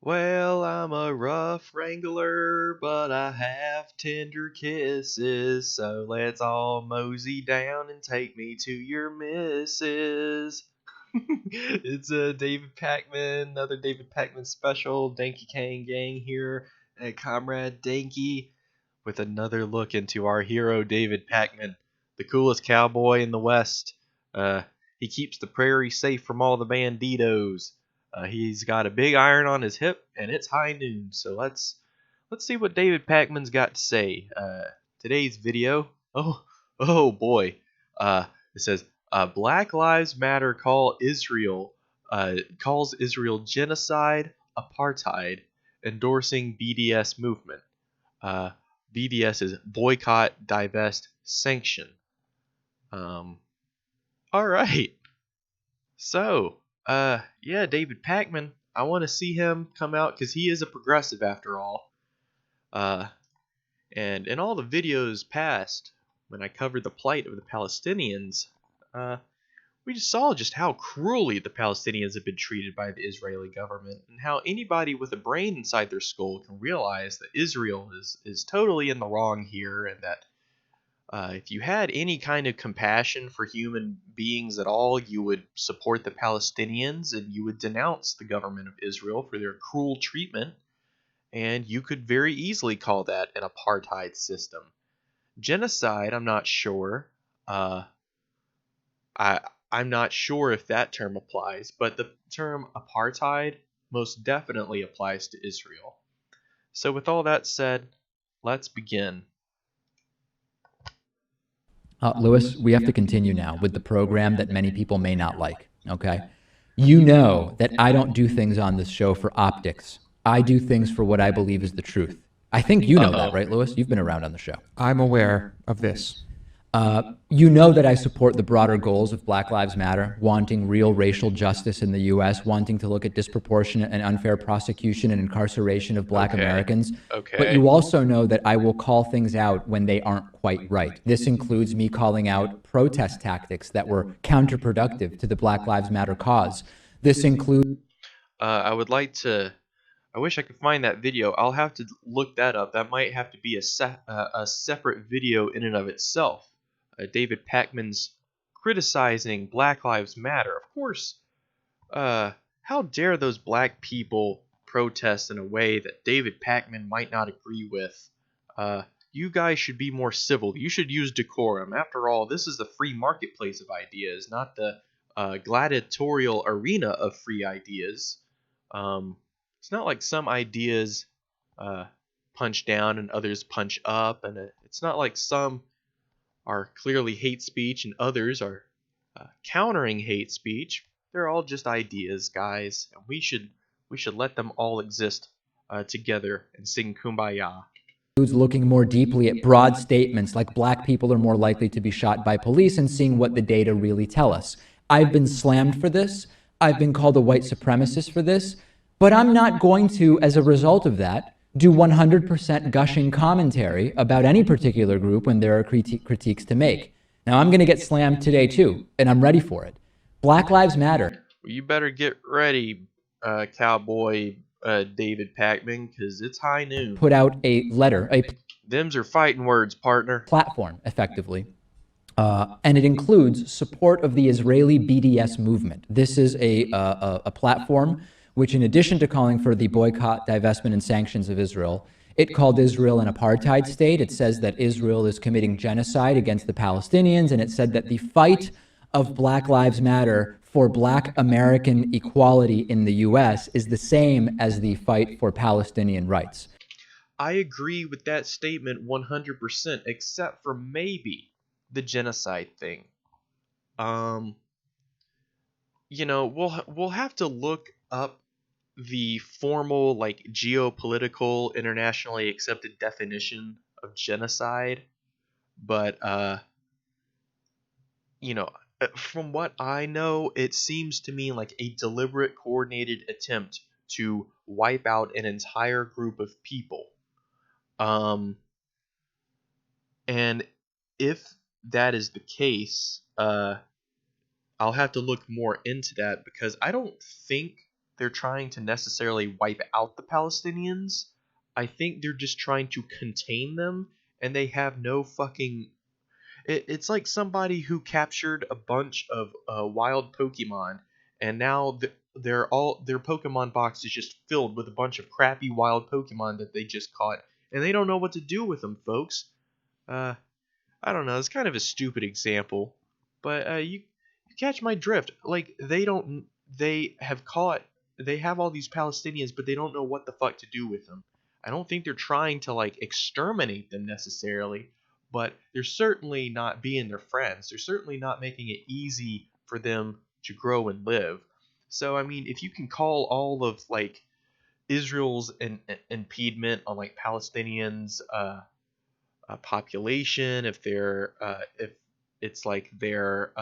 Well, I'm a rough wrangler, but I have tender kisses. So let's all mosey down and take me to your missus. It's a David Pakman, another David Pakman special. Dankey Kang gang here at Comrade Dankey with another look into our hero David Pakman, the coolest cowboy in the West. He keeps the prairie safe from all the banditos. He's got a big iron on his hip, and it's high noon. So let's see what David Pakman's got to say. Today's video. Oh boy. It says Black Lives Matter calls Israel genocide, apartheid, endorsing BDS movement. Uh, BDS is boycott, divest, sanction. All right. So, yeah, David Pakman. I want to see him come out because he is a progressive after all. Uh, and in all the videos past, when I covered the plight of the Palestinians, we just saw just how cruelly the Palestinians have been treated by the Israeli government, and how anybody with a brain inside their skull can realize that Israel is totally in the wrong here, and that if you had any kind of compassion for human beings at all, you would support the Palestinians and you would denounce the government of Israel for their cruel treatment, and you could very easily call that an apartheid system. Genocide, I'm not sure. I I'm not sure if that term applies, but the term apartheid most definitely applies to Israel. So with all that said, let's begin. Lewis, we have to continue now with the program that many people may not like, okay? You know that I don't do things on this show for optics. I do things for what I believe is the truth. I think you know that, right, Lewis? You've been around on the show. I'm aware of this. You know that I support the broader goals of Black Lives Matter, wanting real racial justice in the U.S., wanting to look at disproportionate and unfair prosecution and incarceration of Black Americans. Okay. But you also know that I will call things out when they aren't quite right. This includes me calling out protest tactics that were counterproductive to the Black Lives Matter cause. This includes... I wish I could find that video. I'll have to look that up. That might have to be a separate video in and of itself. David Pakman's criticizing Black Lives Matter. Of course, how dare those black people protest in a way that David Pakman might not agree with? You guys should be more civil. You should use decorum. After all, this is the free marketplace of ideas, not the gladiatorial arena of free ideas. It's not like some ideas punch down and others punch up, and it's not like some are clearly hate speech and others are countering hate speech. They're all just ideas, guys, and we should let them all exist together and sing Kumbaya. Looking more deeply at broad statements like black people are more likely to be shot by police and seeing what the data really tell us. I've been slammed for this. I've been called a white supremacist for this. But I'm not going to, as a result of that, do 100% gushing commentary about any particular group when there are critiques to make. Now, I'm going to get slammed today, too, and I'm ready for it. Black Lives Matter. Well, you better get ready, cowboy David Pakman, because it's high noon. Put out a letter, Them's are fighting words, partner. Platform, effectively. And it includes support of the Israeli BDS movement. This is a platform which, in addition to calling for the boycott, divestment, and sanctions of Israel, it called Israel an apartheid state. It says that Israel is committing genocide against the Palestinians, and it said that the fight of Black Lives Matter for Black American equality in the U.S. is the same as the fight for Palestinian rights. I agree with that statement 100%, except for maybe the genocide thing. You know, we'll have to look up the formal, like, geopolitical, internationally accepted definition of genocide, but you know, from what I know, it seems to me like a deliberate, coordinated attempt to wipe out an entire group of people. And if that is the case, I'll have to look more into that, because I don't think they're trying to necessarily wipe out the Palestinians. I think they're just trying to contain them, and they have no fucking. It's like somebody who captured a bunch of wild Pokemon, and now their Pokemon box is just filled with a bunch of crappy wild Pokemon that they just caught, and they don't know what to do with them, folks. Uh, I don't know. It's kind of a stupid example, but you catch my drift. Like they have all these Palestinians, but they don't know what the fuck to do with them. I don't think they're trying to like exterminate them necessarily, but they're certainly not being their friends. They're certainly not making it easy for them to grow and live. So I mean, if you can call all of like Israel's impediment on like Palestinians population, if it's like their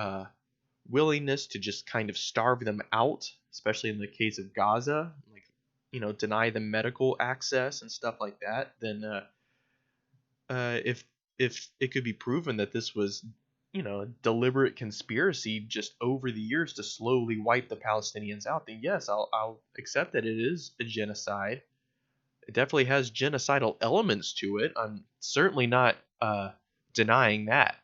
willingness to just kind of starve them out, especially in the case of Gaza, like deny them medical access and stuff like that, then if it could be proven that this was a deliberate conspiracy just over the years to slowly wipe the Palestinians out, then yes, I'll accept that it is a genocide. It definitely has genocidal elements to it. I'm certainly not denying that.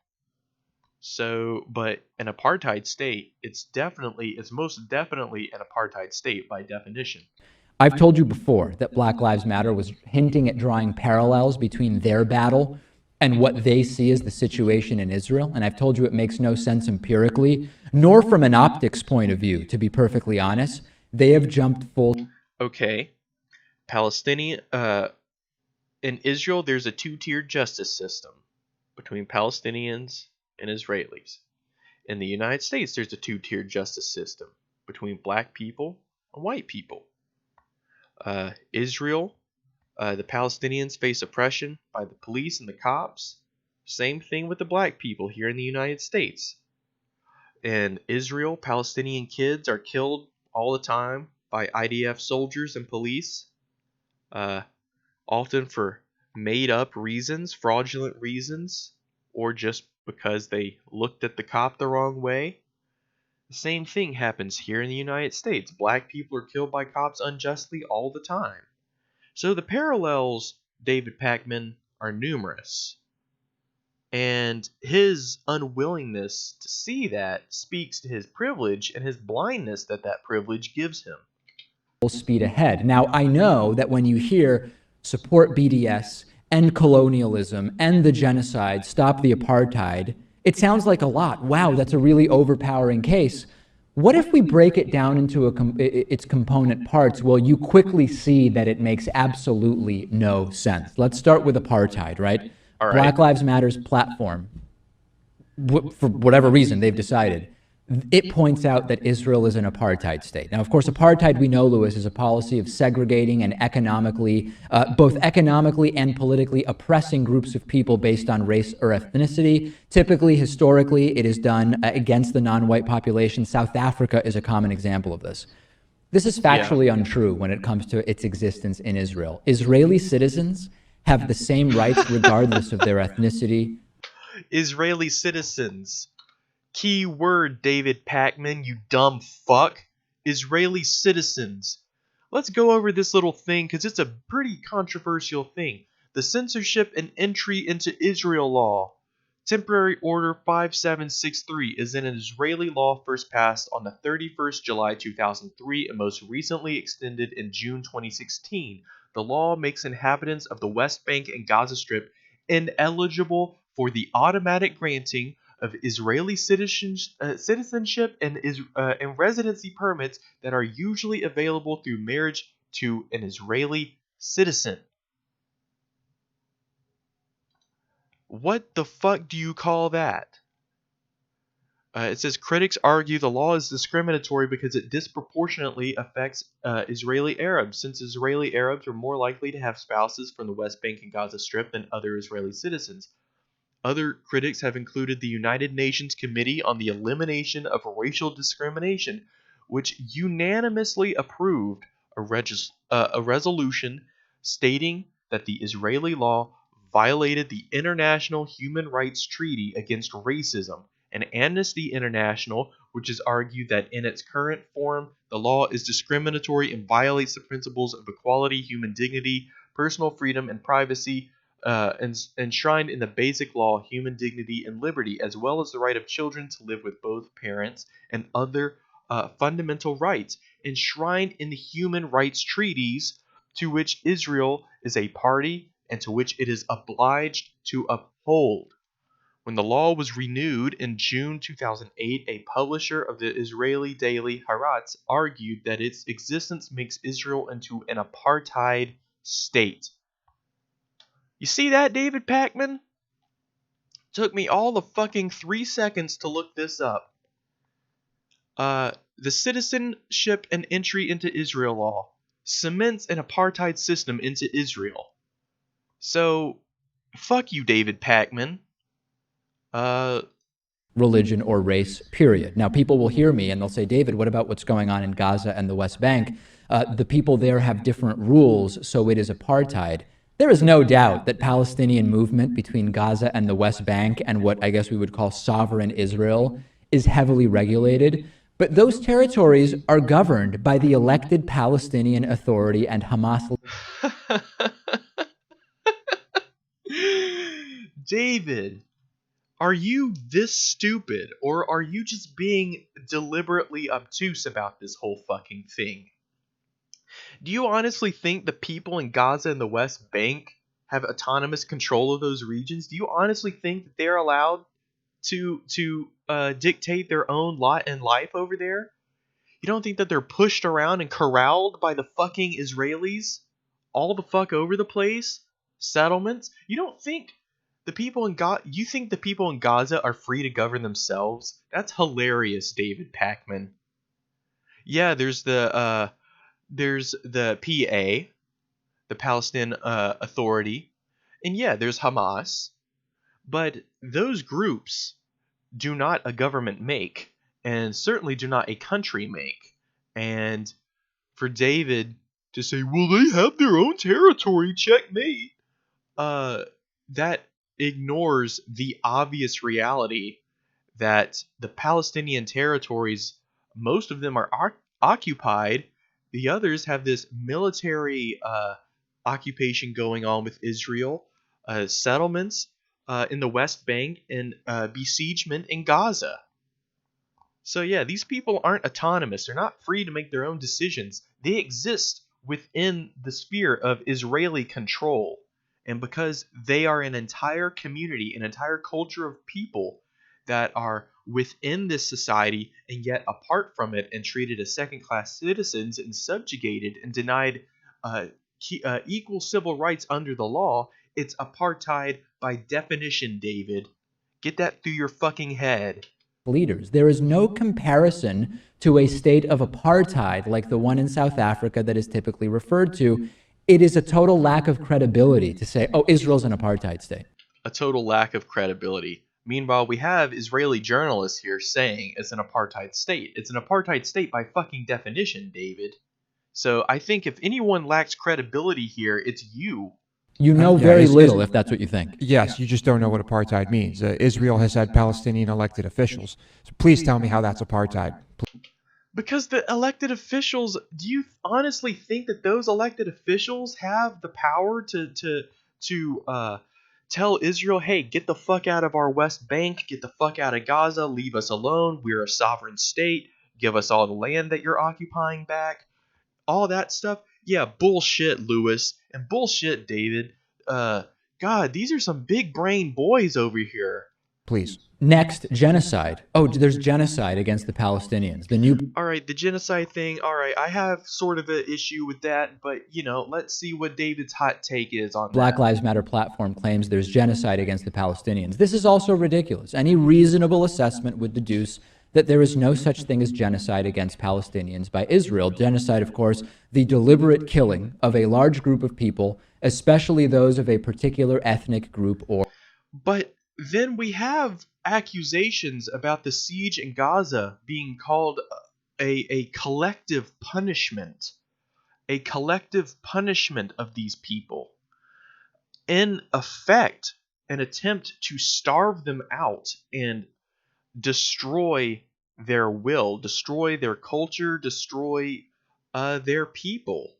So, but an apartheid state, it's most definitely an apartheid state by definition. I've told you before that Black Lives Matter was hinting at drawing parallels between their battle and what they see as the situation in Israel. And I've told you it makes no sense empirically, nor from an optics point of view, to be perfectly honest. They have jumped full. Okay. Palestinian, in Israel, there's a two-tiered justice system between Palestinians and Israelis. In the United States, there's a two-tiered justice system between black people and white people. Israel, the Palestinians face oppression by the police and the cops. Same thing with the black people here in the United States. In Israel, Palestinian kids are killed all the time by IDF soldiers and police, often for made up reasons, fraudulent reasons, or just because they looked at the cop the wrong way. The same thing happens here in the United States. Black people are killed by cops unjustly all the time. So the parallels, David Pakman, are numerous. And his unwillingness to see that speaks to his privilege and his blindness that privilege gives him. Full speed ahead. Now, I know that when you hear support BDS, end colonialism, end the genocide, stop the apartheid, it sounds like a lot. Wow, that's a really overpowering case. What if we break it down into its component parts? Well, you quickly see that it makes absolutely no sense. Let's start with apartheid, right? All right. Black Lives Matter's platform, for whatever reason they've decided, it points out that Israel is an apartheid state. Now, of course, apartheid, we know, Lewis, is a policy of segregating and both economically and politically oppressing groups of people based on race or ethnicity. Typically, historically, it is done against the non-white population. South Africa is a common example of this. This is factually untrue when it comes to its existence in Israel. Israeli citizens have the same rights regardless of their ethnicity. Israeli citizens. Key word, David Pakman, you dumb fuck. Israeli citizens. Let's go over this little thing because it's a pretty controversial thing. The censorship and entry into Israel law. Temporary Order 5763 is an Israeli law first passed on the 31st July 2003 and most recently extended in June 2016. The law makes inhabitants of the West Bank and Gaza Strip ineligible for the automatic granting of Israeli citizenship and residency permits that are usually available through marriage to an Israeli citizen. What the fuck do you call that? It says critics argue the law is discriminatory because it disproportionately affects Israeli Arabs, since Israeli Arabs are more likely to have spouses from the West Bank and Gaza Strip than other Israeli citizens. Other critics have included the United Nations Committee on the Elimination of Racial Discrimination, which unanimously approved a resolution stating that the Israeli law violated the International Human Rights Treaty Against Racism and Amnesty International, which has argued that in its current form, the law is discriminatory and violates the principles of equality, human dignity, personal freedom, and privacy, enshrined in the basic law, human dignity and liberty, as well as the right of children to live with both parents and other fundamental rights, enshrined in the human rights treaties to which Israel is a party and to which it is obliged to uphold. When the law was renewed in June 2008, a publisher of the Israeli daily Haaretz argued that its existence makes Israel into an apartheid state. You see that, David Pakman? Took me all the fucking 3 seconds to look this up. The Citizenship and Entry into Israel law cements an apartheid system into Israel. So, fuck you, David Pakman. Religion or race, period. Now, people will hear me and they'll say, David, what about what's going on in Gaza and the West Bank? The people there have different rules, so it is apartheid. There is no doubt that Palestinian movement between Gaza and the West Bank and what I guess we would call sovereign Israel is heavily regulated. But those territories are governed by the elected Palestinian Authority and Hamas. David, are you this stupid, or are you just being deliberately obtuse about this whole fucking thing? Do you honestly think the people in Gaza and the West Bank have autonomous control of those regions? Do you honestly think that they're allowed to dictate their own lot in life over there? You don't think that they're pushed around and corralled by the fucking Israelis all the fuck over the place? Settlements? You don't think the people in Gaza? You think the people in Gaza are free to govern themselves? That's hilarious, David Pakman. Yeah, there's the PA, the Palestinian Authority, and yeah, there's Hamas, but those groups do not a government make, and certainly do not a country make. And for David to say, well, they have their own territory, checkmate, that ignores the obvious reality that the Palestinian territories, most of them are occupied. The others have this military occupation going on with Israel, settlements in the West Bank, and besiegement in Gaza. So yeah, these people aren't autonomous. They're not free to make their own decisions. They exist within the sphere of Israeli control. And because they are an entire community, an entire culture of people that are within this society and yet apart from it and treated as second-class citizens and subjugated and denied equal civil rights under the law, it's apartheid by definition, David. Get that through your fucking head. Leaders. There is no comparison to a state of apartheid like the one in South Africa that is typically referred to. It is a total lack of credibility to say, oh, Israel's an apartheid state. A total lack of credibility. Meanwhile, we have Israeli journalists here saying it's an apartheid state. It's an apartheid state by fucking definition, David. So I think if anyone lacks credibility here, it's you. You know very little if that's what you think. Yes, you just don't know what apartheid means. Israel has had Palestinian elected officials. So please tell me how that's apartheid. Because the elected officials, do you honestly think that those elected officials have the power to tell Israel, hey, get the fuck out of our West Bank, get the fuck out of Gaza, leave us alone, we're a sovereign state, give us all the land that you're occupying back, all that stuff? Yeah, bullshit, Lewis, and bullshit, David. God, these are some big brain boys over here. Please. Next, genocide. Oh, there's genocide against the Palestinians. All right, the genocide thing. All right, I have sort of an issue with that, but let's see what David's hot take is on Black that. Lives Matter platform claims there's genocide against the Palestinians. This is also ridiculous. Any reasonable assessment would deduce that there is no such thing as genocide against Palestinians by Israel. Genocide, of course, the deliberate killing of a large group of people, especially those of a particular ethnic group or... But then we have accusations about the siege in Gaza being called a collective punishment. A collective punishment of these people. In effect, an attempt to starve them out and destroy their will, destroy their culture, destroy their people.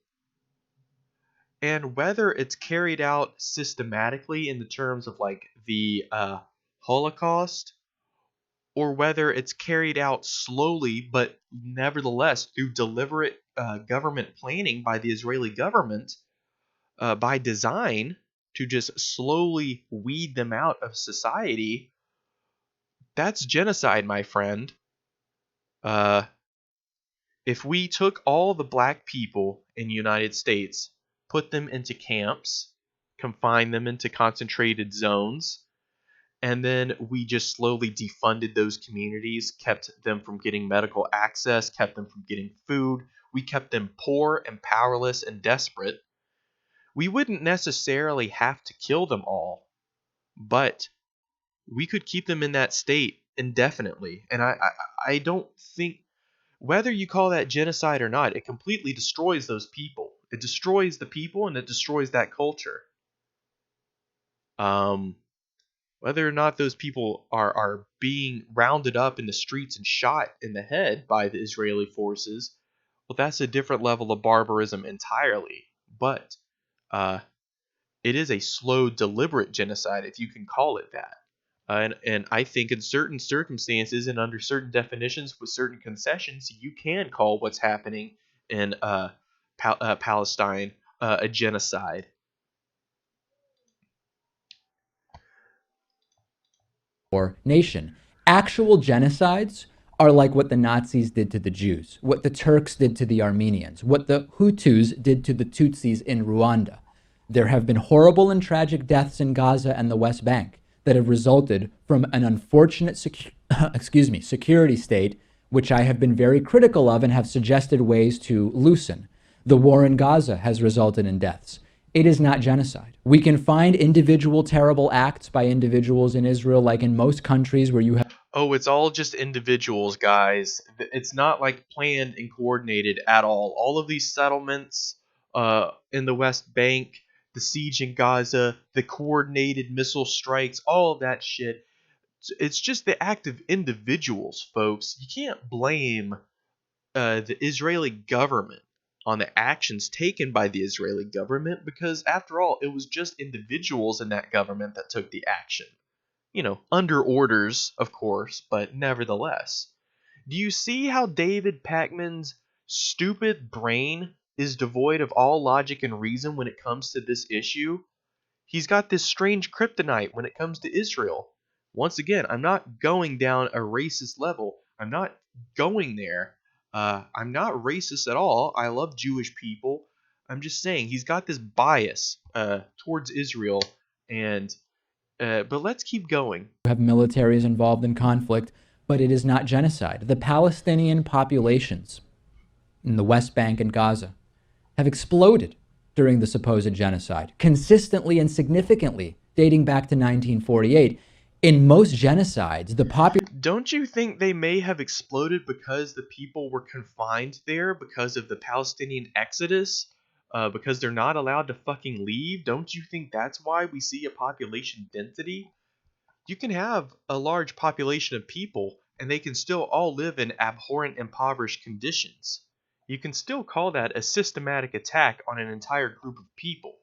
And whether it's carried out systematically in the terms of like the Holocaust, or whether it's carried out slowly but nevertheless through deliberate government planning by the Israeli government, by design, to just slowly weed them out of society, that's genocide, my friend. Uh, if we took all the black people in the United States, put them into camps, confined them into concentrated zones, and then we just slowly defunded those communities, kept them from getting medical access, kept them from getting food, we kept them poor and powerless and desperate, we wouldn't necessarily have to kill them all, but we could keep them in that state indefinitely. And I don't think, whether you call that genocide or not, it completely destroys those people. It destroys the people and it destroys that culture. Whether or not those people are being rounded up in the streets and shot in the head by the Israeli forces, well, that's a different level of barbarism entirely. But it is a slow, deliberate genocide, if you can call it that. And I think in certain circumstances and under certain definitions with certain concessions, you can call what's happening in Palestine a genocide. Or nation. Actual genocides are like what the Nazis did to the Jews, what the Turks did to the Armenians, what the Hutus did to the Tutsis in Rwanda. There have been horrible and tragic deaths in Gaza and the West Bank that have resulted from an unfortunate security state, which I have been very critical of and have suggested ways to loosen. The war in Gaza has resulted in deaths. It is not genocide. We can find individual terrible acts by individuals in Israel, like in most countries where you have. Oh, it's all just individuals, guys. It's not like planned and coordinated at all. All of these settlements in the West Bank, the siege in Gaza, the coordinated missile strikes, all of that shit. It's just the act of individuals, folks. You can't blame the Israeli government on the actions taken by the Israeli government, because, after all, it was just individuals in that government that took the action. Under orders, of course, but nevertheless. Do you see how David Pakman's stupid brain is devoid of all logic and reason when it comes to this issue? He's got this strange kryptonite when it comes to Israel. Once again, I'm not going down a racist level. I'm not going there. I'm not racist at all. I love Jewish people. I'm just saying he's got this bias towards Israel, and but let's keep going. Have militaries involved in conflict, but it is not genocide. The Palestinian populations in the West Bank and Gaza have exploded during the supposed genocide, consistently and significantly, dating back to 1948. In most genocides, the population. Don't you think they may have exploded because the people were confined there because of the Palestinian exodus? Because they're not allowed to fucking leave? Don't you think that's why we see a population density? You can have a large population of people and they can still all live in abhorrent, impoverished conditions. You can still call that a systematic attack on an entire group of people.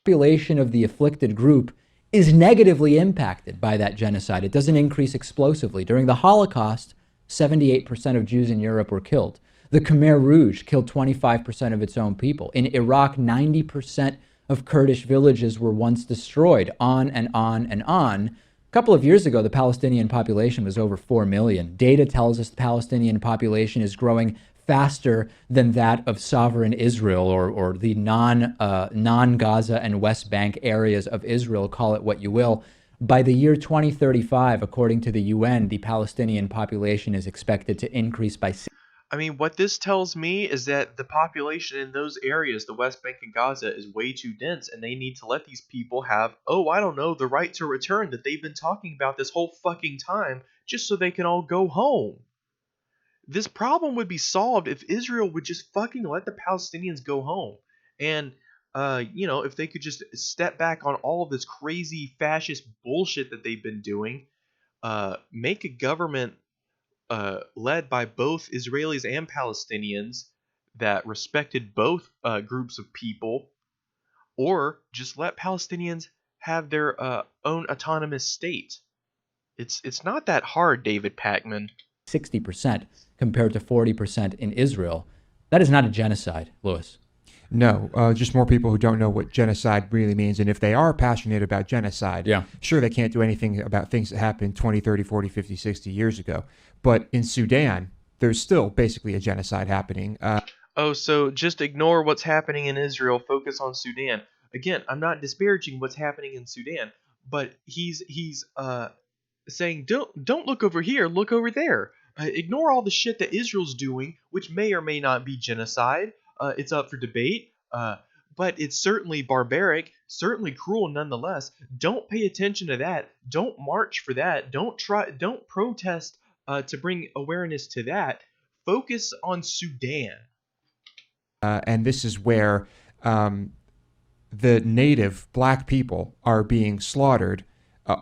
Population of the afflicted group is negatively impacted by that genocide. It doesn't increase explosively. During the Holocaust, 78% of Jews in Europe were killed. The Khmer Rouge killed 25% of its own people. In Iraq, 90% of Kurdish villages were once destroyed, on and on and on. A couple of years ago, the Palestinian population was over 4 million. Data tells us the Palestinian population is growing faster than that of sovereign Israel, or the non-Gaza and West Bank areas of Israel, call it what you will. By the year 2035, according to the UN, the Palestinian population is expected to increase by. I mean, what this tells me is that the population in those areas, the West Bank and Gaza, is way too dense, and they need to let these people have, I don't know, the right to return that they've been talking about this whole fucking time, just so they can all go home. This problem would be solved if Israel would just fucking let the Palestinians go home. And, if they could just step back on all of this crazy fascist bullshit that they've been doing, make a government led by both Israelis and Palestinians that respected both groups of people, or just let Palestinians have their own autonomous state. It's not that hard, David Pakman. 60% compared to 40% in Israel. That is not a genocide, Lewis. No, just more people who don't know what genocide really means. And if they are passionate about genocide, sure, they can't do anything about things that happened 20, 30, 40, 50, 60 years ago. But in Sudan, there's still basically a genocide happening. So just ignore what's happening in Israel, focus on Sudan. Again, I'm not disparaging what's happening in Sudan, but he's saying don't look over here, look over there. Ignore all the shit that Israel's doing, which may or may not be genocide. It's up for debate, but it's certainly barbaric, certainly cruel nonetheless. Don't pay attention to that. Don't march for that. Don't protest to bring awareness to that. Focus on Sudan. And this is where the native black people are being slaughtered.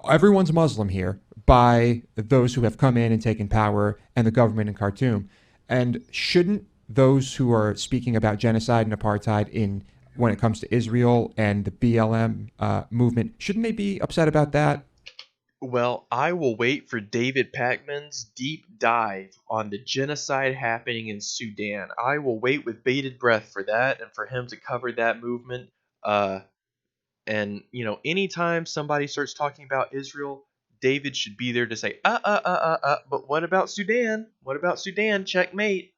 Everyone's Muslim here by those who have come in and taken power and the government in Khartoum. And shouldn't those who are speaking about genocide and apartheid when it comes to Israel and the BLM movement, shouldn't they be upset about that? Well, I will wait for David Pakman's deep dive on the genocide happening in Sudan. I will wait with bated breath for that and for him to cover that movement. And, anytime somebody starts talking about Israel, David should be there to say, but what about Sudan? What about Sudan? Checkmate.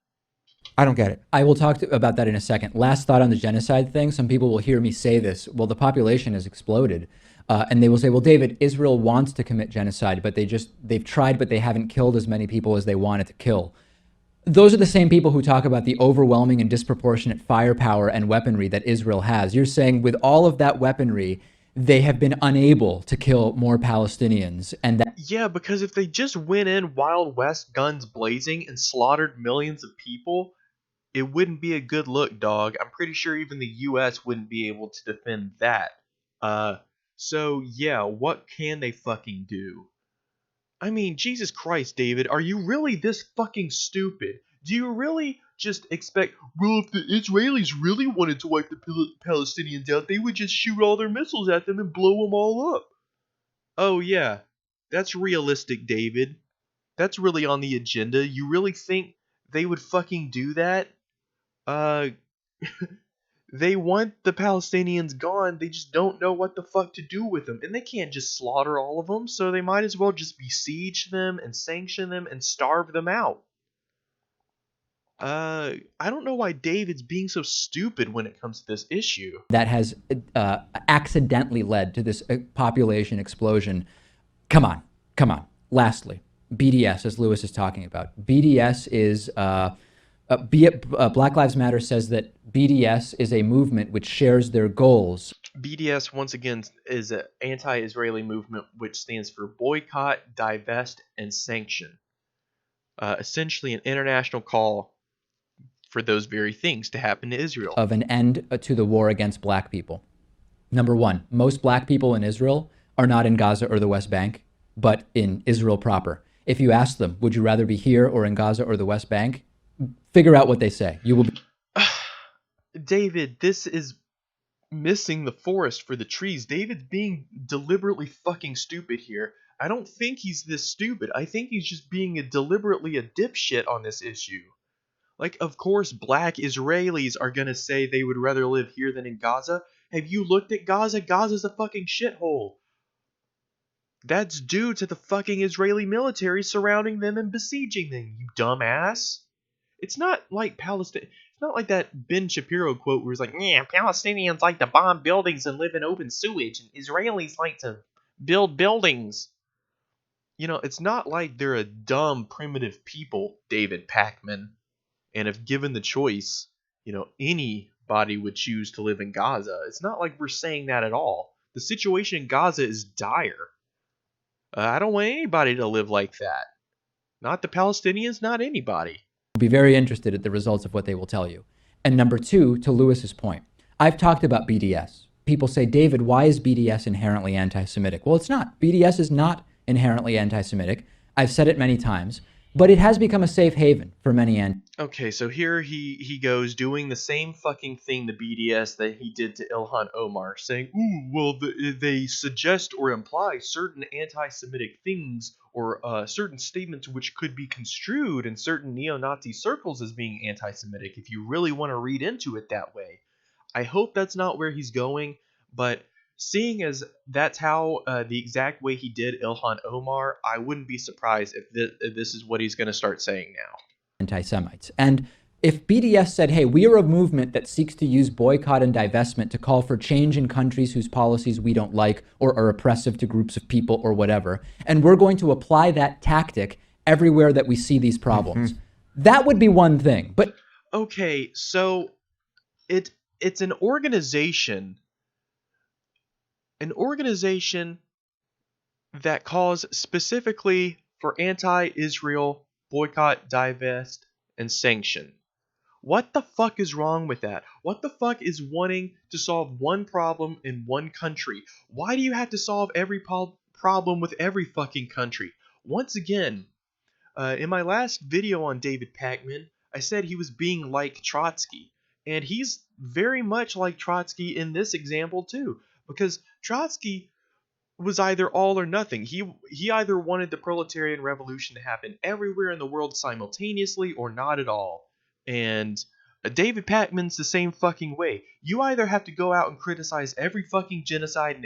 I don't get it. I will talk about that in a second. Last thought on the genocide thing. Some people will hear me say this. Well, the population has exploded. And they will say, well, David, Israel wants to commit genocide, but they've tried, but they haven't killed as many people as they wanted to kill. Those are the same people who talk about the overwhelming and disproportionate firepower and weaponry that Israel has. You're saying with all of that weaponry, they have been unable to kill more Palestinians. Yeah, because if they just went in Wild West guns blazing and slaughtered millions of people, it wouldn't be a good look, dog. I'm pretty sure even the U.S. wouldn't be able to defend that. So yeah, what can they fucking do? I mean, Jesus Christ, David, are you really this fucking stupid? Do you really just expect, well, if the Israelis really wanted to wipe the Palestinians out, they would just shoot all their missiles at them and blow them all up? Oh yeah, that's realistic, David. That's really on the agenda. You really think they would fucking do that? They want the Palestinians gone. They just don't know what the fuck to do with them. And they can't just slaughter all of them, so they might as well just besiege them and sanction them and starve them out. I don't know why David's being so stupid when it comes to this issue. That has accidentally led to this population explosion. Come on. Lastly, BDS, as Lewis is talking about. BDS is... Black Lives Matter says that BDS is a movement which shares their goals. BDS, once again, is an anti-Israeli movement which stands for boycott, divest, and sanction. Essentially an international call for those very things to happen to Israel. Of an end to the war against black people. Number one, most black people in Israel are not in Gaza or the West Bank, but in Israel proper. If you ask them, would you rather be here or in Gaza or the West Bank? Figure out what they say. You will be... David, this is missing the forest for the trees. David's being deliberately fucking stupid here. I don't think he's this stupid. I think he's just being deliberately a dipshit on this issue. Like, of course, black Israelis are gonna say they would rather live here than in Gaza. Have you looked at Gaza? Gaza's a fucking shithole. That's due to the fucking Israeli military surrounding them and besieging them, you dumbass. It's not like Palestine. It's not like that Ben Shapiro quote where he's like, yeah, Palestinians like to bomb buildings and live in open sewage, and Israelis like to build buildings. It's not like they're a dumb, primitive people, David Pakman. And if given the choice, anybody would choose to live in Gaza. It's not like we're saying that at all. The situation in Gaza is dire. I don't want anybody to live like that. Not the Palestinians, not anybody. Be very interested at the results of what they will tell you. And number two, to Lewis's point, I've talked about BDS. People say, David, why is BDS inherently anti-Semitic? Well, it's not. BDS is not inherently anti-Semitic. I've said it many times, but it has become a safe haven for many Okay, so here he goes doing the same fucking thing to BDS that he did to Ilhan Omar, saying, "Ooh, well, they suggest or imply certain anti-Semitic things or certain statements which could be construed in certain neo-Nazi circles as being anti-Semitic. If you really want to read into it that way." I hope that's not where he's going, but seeing as that's how the exact way he did Ilhan Omar, I wouldn't be surprised if this is what he's going to start saying now. anti-Semites. And if BDS said, hey, we are a movement that seeks to use boycott and divestment to call for change in countries whose policies we don't like or are oppressive to groups of people or whatever, and we're going to apply that tactic everywhere that we see these problems, that would be one thing. But okay, so it's an organization that calls specifically for anti-Israel boycott, divest, and sanction. What the fuck is wrong with that? What the fuck is wanting to solve one problem in one country? Why do you have to solve every problem with every fucking country? Once again, in my last video on David Pakman, I said he was being like Trotsky. And he's very much like Trotsky in this example too. Because Trotsky was either all or nothing. He either wanted the proletarian revolution to happen everywhere in the world simultaneously or not at all. And David Pakman's the same fucking way. You either have to go out and criticize every fucking genocide and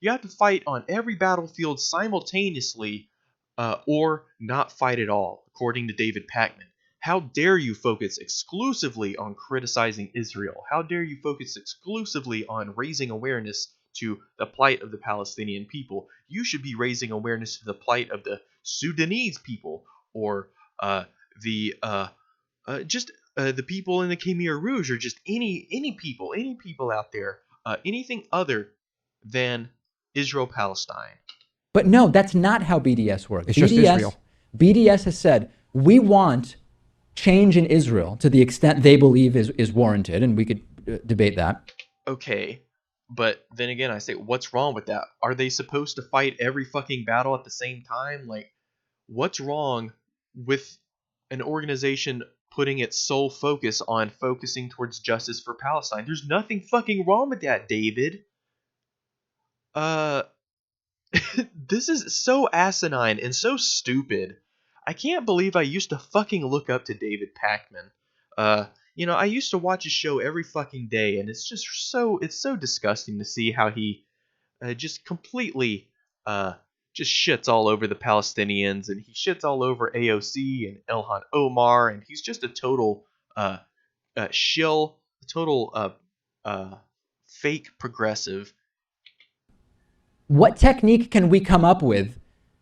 you have to fight on every battlefield simultaneously, or not fight at all, according to David Pakman. How dare you focus exclusively on criticizing Israel? How dare you focus exclusively on raising awareness to the plight of the Palestinian people? You should be raising awareness to the plight of the Sudanese people, or the people in the Khmer Rouge, or just any people out there, anything other than Israel Palestine. But no, that's not how BDS works. It's just Israel. BDS has said, we want change in Israel to the extent they believe is warranted, and we could debate that. Okay, but then again, I say, what's wrong with that? Are they supposed to fight every fucking battle at the same time? Like, what's wrong with an organization putting its sole focus on focusing towards justice for Palestine? There's nothing fucking wrong with that, David. This is so asinine and so stupid. I can't believe I used to fucking look up to David Pakman. I used to watch his show every fucking day, and it's so disgusting to see how he just completely just shits all over the Palestinians, and he shits all over AOC and Ilhan Omar, and he's just a total shill, a total fake progressive. What technique can we come up with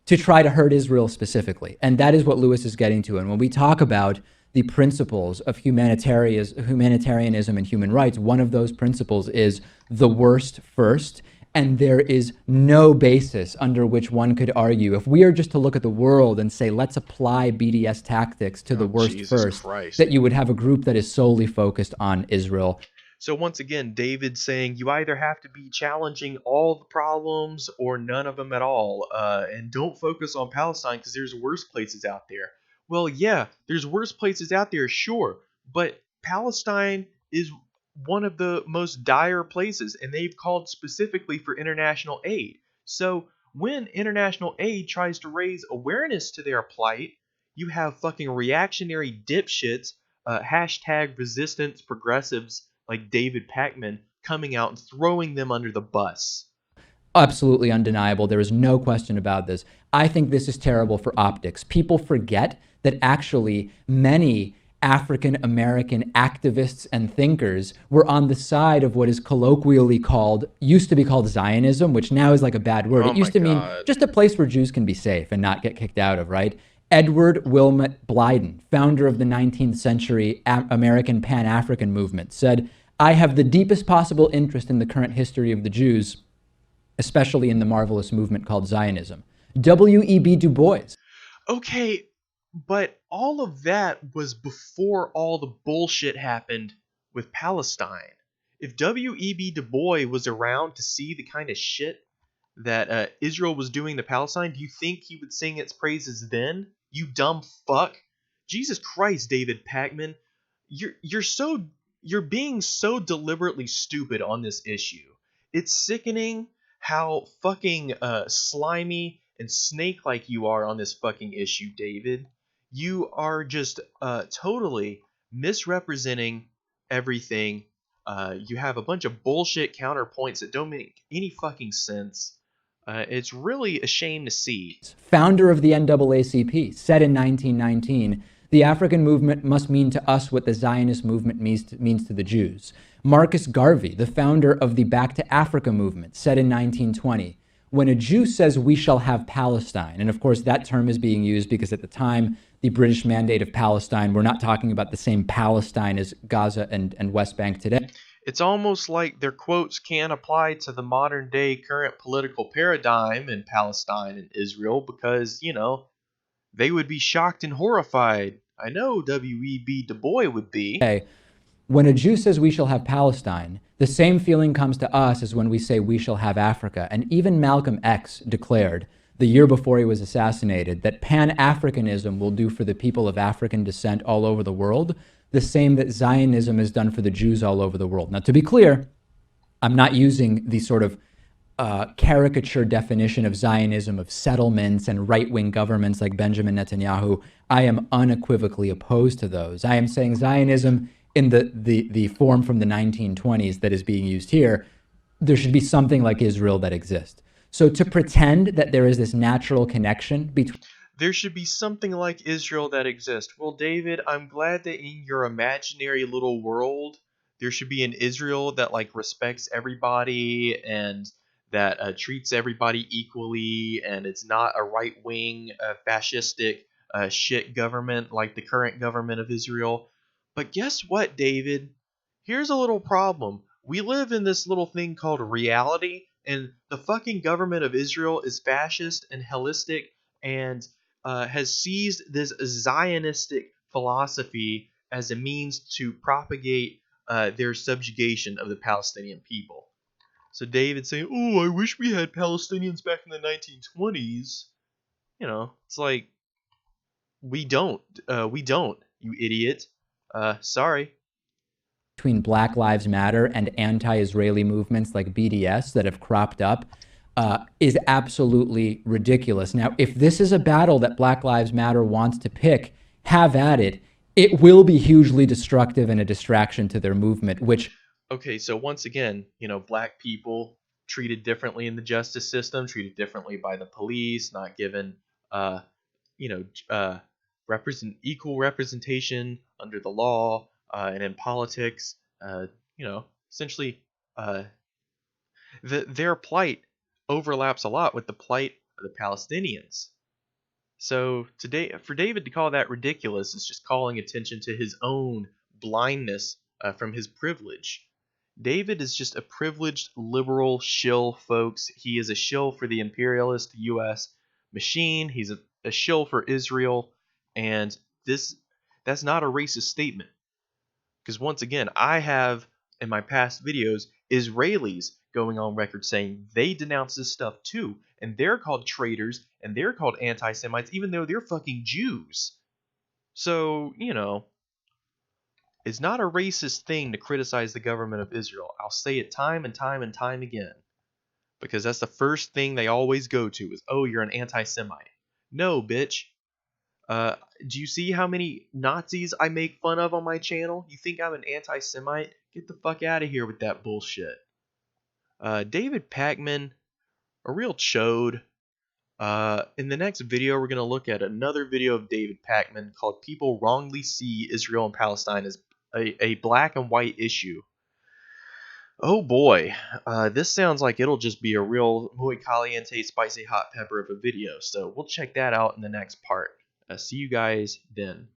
to try to hurt Israel specifically? And that is what Lewis is getting to. And when we talk about the principles of humanitarianism and human rights, one of those principles is the worst first. And there is no basis under which one could argue, if we are just to look at the world and say, let's apply BDS tactics to the worst Jesus first, Christ, that you would have a group that is solely focused on Israel. So once again, David's saying you either have to be challenging all the problems or none of them at all, and don't focus on Palestine because there's worse places out there. Well, yeah, there's worse places out there, sure, but Palestine is one of the most dire places, and they've called specifically for international aid. So when international aid tries to raise awareness to their plight, you have fucking reactionary dipshits, hashtag resistance progressives like David Pakman coming out and throwing them under the bus. Absolutely undeniable. There is no question about this. I think this is terrible for optics. People forget that actually many African American activists and thinkers were on the side of what is colloquially used to be called Zionism, which now is like a bad word. It used to mean just a place where Jews can be safe and not get kicked out of, right? Edward Wilmot Blyden, founder of the 19th century American Pan-African movement, said, I have the deepest possible interest in the current history of the Jews, especially in the marvelous movement called Zionism. W.E.B. Du Bois. Okay, but all of that was before all the bullshit happened with Palestine. If W.E.B. Du Bois was around to see the kind of shit that Israel was doing to Palestine, do you think he would sing its praises then? You dumb fuck. Jesus Christ, David Pakman, you're being so deliberately stupid on this issue. It's sickening how fucking slimy and snake-like you are on this fucking issue, David. You are just totally misrepresenting everything. You have a bunch of bullshit counterpoints that don't make any fucking sense. It's really a shame to see. Founder of the NAACP, said in 1919, the African movement must mean to us what the Zionist movement means to the Jews. Marcus Garvey, the founder of the Back to Africa movement, said in 1920, when a Jew says we shall have Palestine, and of course that term is being used because at the time, the British Mandate of Palestine, we're not talking about the same Palestine as Gaza and West Bank today. It's almost like their quotes can't apply to the modern day current political paradigm in Palestine and Israel because, they would be shocked and horrified. I know W.E.B. Du Bois would be. When a Jew says we shall have Palestine, the same feeling comes to us as when we say we shall have Africa. And even Malcolm X declared, the year before he was assassinated, that Pan-Africanism will do for the people of African descent all over the world the same that Zionism has done for the Jews all over the world. Now, to be clear, I'm not using the sort of caricature definition of Zionism of settlements and right-wing governments like Benjamin Netanyahu. I am unequivocally opposed to those. I am saying Zionism in the form from the 1920s that is being used here, there should be something like Israel that exists. So to pretend that there is this natural connection between... There should be something like Israel that exists. Well, David, I'm glad that in your imaginary little world, there should be an Israel that respects everybody and that treats everybody equally, and it's not a right-wing, fascistic shit government like the current government of Israel. But guess what, David? Here's a little problem. We live in this little thing called reality, and the fucking government of Israel is fascist and hellistic and has seized this Zionistic philosophy as a means to propagate their subjugation of the Palestinian people. So David saying, "Oh, I wish we had Palestinians back in the 1920s." It's like we don't, you idiot. Sorry. Between Black Lives Matter and anti-Israeli movements like BDS that have cropped up is absolutely ridiculous. Now, if this is a battle that Black Lives Matter wants to pick, have at it. It will be hugely destructive and a distraction to their movement, which... Okay, so once again, black people treated differently in the justice system, treated differently by the police, not given, equal representation under the law and in politics. Essentially, their plight overlaps a lot with the plight of the Palestinians. So today, for David to call that ridiculous is just calling attention to his own blindness from his privilege. David is just a privileged liberal shill, folks. He is a shill for the imperialist U.S. machine. He's a shill for Israel, and that's not a racist statement. Because once again, I have in my past videos Israelis going on record saying they denounce this stuff too, and they're called traitors and they're called anti-Semites, even though they're fucking Jews. So it's not a racist thing to criticize the government of Israel. I'll say it time and time and time again. Because that's the first thing they always go to is, oh, you're an anti-Semite. No, bitch. Do you see how many Nazis I make fun of on my channel? You think I'm an anti-Semite? Get the fuck out of here with that bullshit. David Pakman, a real chode. In the next video, we're going to look at another video of David Pakman called People Wrongly See Israel and Palestine as a black and white issue. Oh boy, this sounds like it'll just be a real muy caliente, spicy hot pepper of a video, so we'll check that out in the next part. See you guys then.